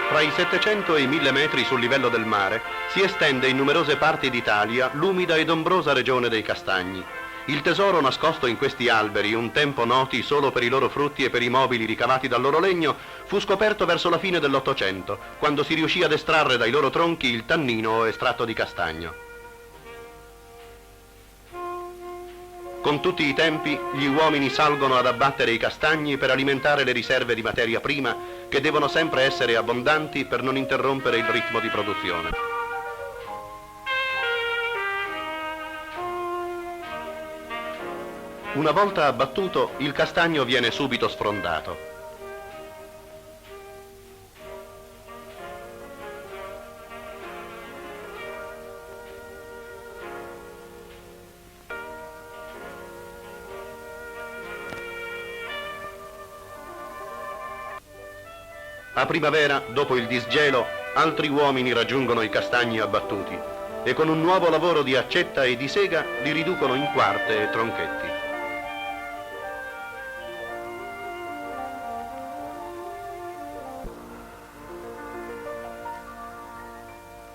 Fra i 700 e i 1000 metri sul livello del mare si estende in numerose parti d'Italia l'umida ed ombrosa regione dei castagni. Il tesoro nascosto in questi alberi, un tempo noti solo per i loro frutti e per i mobili ricavati dal loro legno, fu scoperto verso la fine dell'Ottocento, quando si riuscì ad estrarre dai loro tronchi il tannino o estratto di castagno. Con tutti i tempi, gli uomini salgono ad abbattere i castagni per alimentare le riserve di materia prima, che devono sempre essere abbondanti per non interrompere il ritmo di produzione. Una volta abbattuto, il castagno viene subito sfrondato. A primavera, dopo il disgelo, altri uomini raggiungono i castagni abbattuti e con un nuovo lavoro di accetta e di sega li riducono in quarte e tronchetti.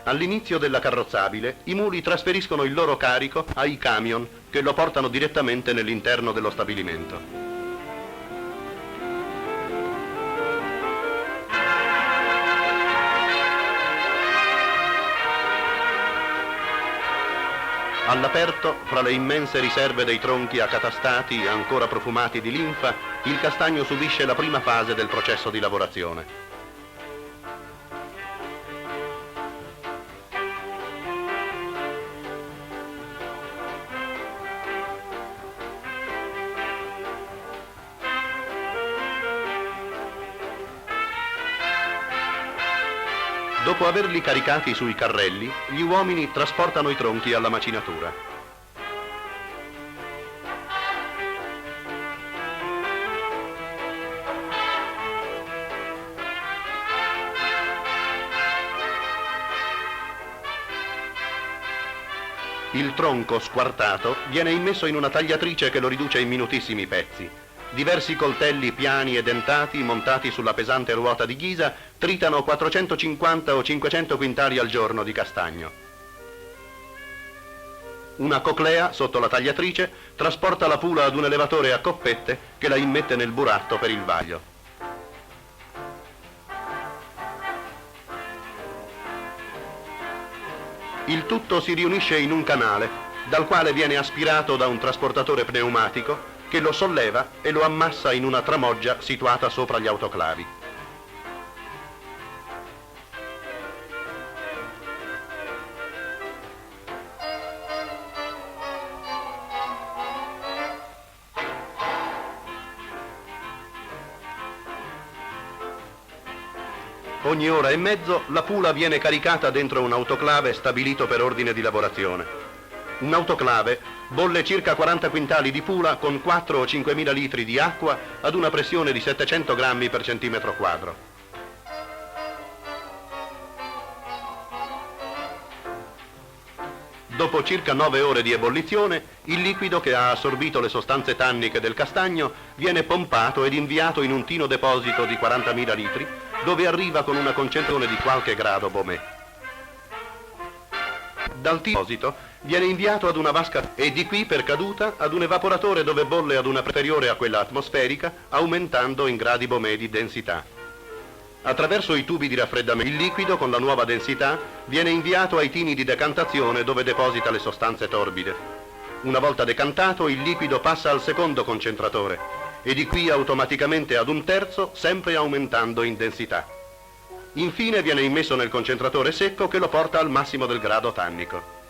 All'inizio della carrozzabile, i muli trasferiscono il loro carico ai camion che lo portano direttamente nell'interno dello stabilimento. All'aperto, fra le immense riserve dei tronchi accatastati, ancora profumati di linfa, il castagno subisce la prima fase del processo di lavorazione. Dopo averli caricati sui carrelli, gli uomini trasportano i tronchi alla macinatura. Il tronco squartato viene immesso in una tagliatrice che lo riduce in minutissimi pezzi. Diversi coltelli piani e dentati montati sulla pesante ruota di ghisa tritano 450 o 500 quintali al giorno di castagno. Una coclea sotto la tagliatrice trasporta la pula ad un elevatore a coppette che la immette nel buratto per il vaglio. Il tutto si riunisce in un canale dal quale viene aspirato da un trasportatore pneumatico che lo solleva e lo ammassa in una tramoggia situata sopra gli autoclavi. Ogni ora e mezzo la pula viene caricata dentro un autoclave stabilito per ordine di lavorazione. Un autoclave bolle circa 40 quintali di pula con 4 o 5.000 litri di acqua ad una pressione di 700 grammi per centimetro quadro. Dopo circa 9 ore di ebollizione, il liquido che ha assorbito le sostanze tanniche del castagno viene pompato ed inviato in un tino deposito di 40.000 litri, dove arriva con una concentrazione di qualche grado Baumé. Dal deposito viene inviato ad una vasca e di qui per caduta ad un evaporatore dove bolle ad una superiore a quella atmosferica, aumentando in gradi Baumé di densità. Attraverso i tubi di raffreddamento il liquido con la nuova densità viene inviato ai tini di decantazione dove deposita le sostanze torbide. Una volta decantato il liquido passa al secondo concentratore e di qui automaticamente ad un terzo, sempre aumentando in densità. Infine viene immesso nel concentratore secco che lo porta al massimo del grado tannico.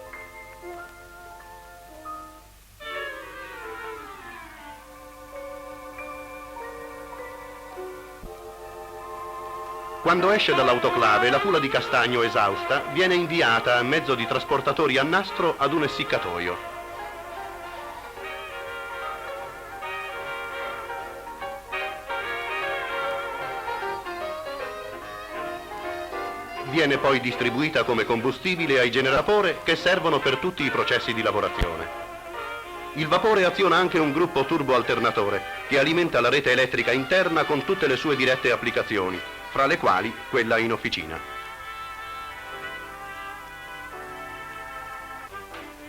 Quando esce dall'autoclave, la pula di castagno esausta viene inviata a mezzo di trasportatori a nastro ad un essiccatoio. Viene poi distribuita come combustibile ai generatori che servono per tutti i processi di lavorazione. Il vapore aziona anche un gruppo turboalternatore che alimenta la rete elettrica interna con tutte le sue dirette applicazioni, fra le quali quella in officina.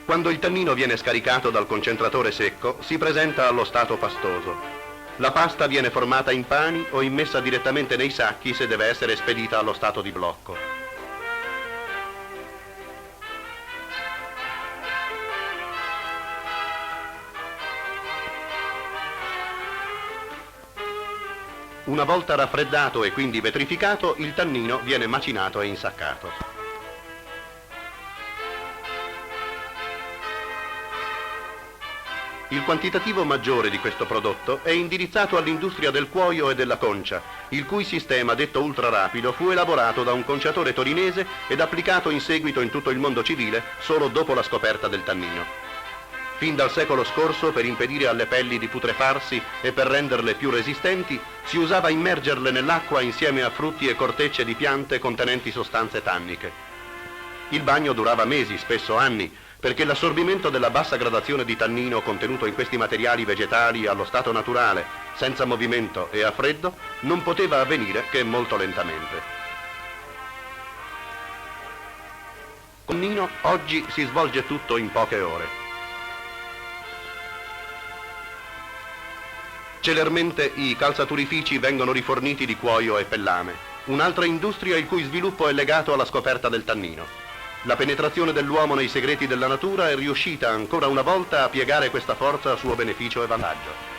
Quando il tannino viene scaricato dal concentratore secco, si presenta allo stato pastoso. La pasta viene formata in pani o immessa direttamente nei sacchi se deve essere spedita allo stato di blocco. Una volta raffreddato e quindi vetrificato, il tannino viene macinato e insaccato. Il quantitativo maggiore di questo prodotto è indirizzato all'industria del cuoio e della concia, il cui sistema detto ultrarapido fu elaborato da un conciatore torinese ed applicato in seguito in tutto il mondo civile solo dopo la scoperta del tannino. Fin dal secolo scorso, per impedire alle pelli di putrefarsi e per renderle più resistenti, si usava immergerle nell'acqua insieme a frutti e cortecce di piante contenenti sostanze tanniche. Il bagno durava mesi, spesso anni, perché l'assorbimento della bassa gradazione di tannino contenuto in questi materiali vegetali allo stato naturale, senza movimento e a freddo, non poteva avvenire che molto lentamente. Con tannino oggi si svolge tutto in poche ore. Celermente i calzaturifici vengono riforniti di cuoio e pellame, un'altra industria il cui sviluppo è legato alla scoperta del tannino. La penetrazione dell'uomo nei segreti della natura è riuscita ancora una volta a piegare questa forza a suo beneficio e vantaggio.